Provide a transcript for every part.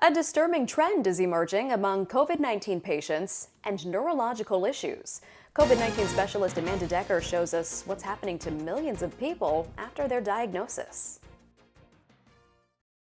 A disturbing trend is emerging among COVID-19 patients and neurological issues. COVID-19 specialist Amanda Decker shows us what's happening to millions of people after their diagnosis.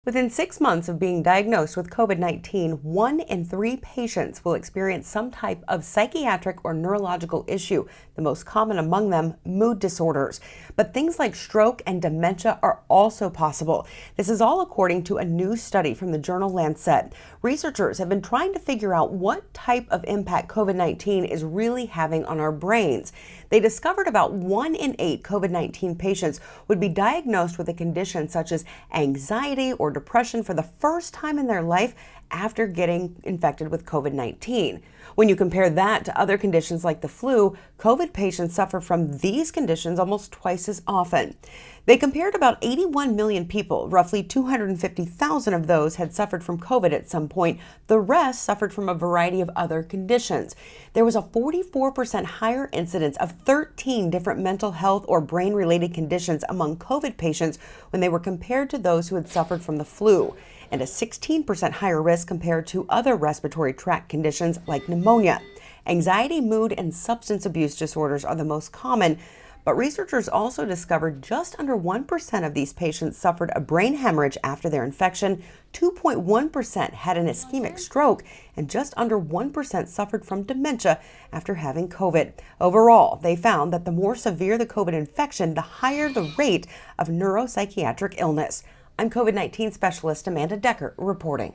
Within 6 months of being diagnosed with COVID-19, 1 in 3 patients will experience some type of psychiatric or neurological issue, the most common among them, mood disorders. But things like stroke and dementia are also possible. This is all according to a new study from the journal Lancet. Researchers have been trying to figure out what type of impact COVID-19 is really having on our brains. They discovered about 1 in 8 COVID-19 patients would be diagnosed with a condition such as anxiety or depression for the first time in their life after getting infected with COVID-19. When you compare that to other conditions like the flu, COVID patients suffer from these conditions almost twice as often. They compared about 81 million people. Roughly 250,000 of those had suffered from COVID at some point. The rest suffered from a variety of other conditions. There was a 44% higher incidence of 13 different mental health or brain-related conditions among COVID patients when they were compared to those who had suffered from the flu, and a 16% higher risk compared to other respiratory tract conditions like pneumonia. Anxiety, mood, and substance abuse disorders are the most common, but researchers also discovered just under 1% of these patients suffered a brain hemorrhage after their infection, 2.1% had an ischemic stroke, and just under 1% suffered from dementia after having COVID. Overall, they found that the more severe the COVID infection, the higher the rate of neuropsychiatric illness. I'm COVID-19 specialist Amanda Decker reporting.